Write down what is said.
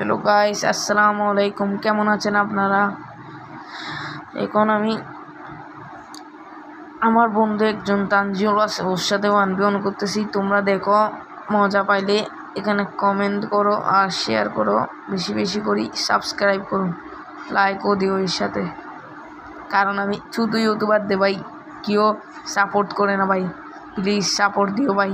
Hello guys, আসসালামু আলাইকুম। কেমন আছেন আপনারা? এখন আমি আমার বন্ধু একজন তানজিউল আছে, ওর সাথে 1v1 করতেছি। তোমরা দেখো, মজা পাইলে এখানে কমেন্ট করো আর শেয়ার করো, বেশি বেশি করি সাবস্ক্রাইব করো, লাইকও দিও এর সাথে। কারণ আমি শুধু ইউটিউবার দে ভাই, কেউ সাপোর্ট করে না ভাই, প্লিজ সাপোর্ট দিও ভাই।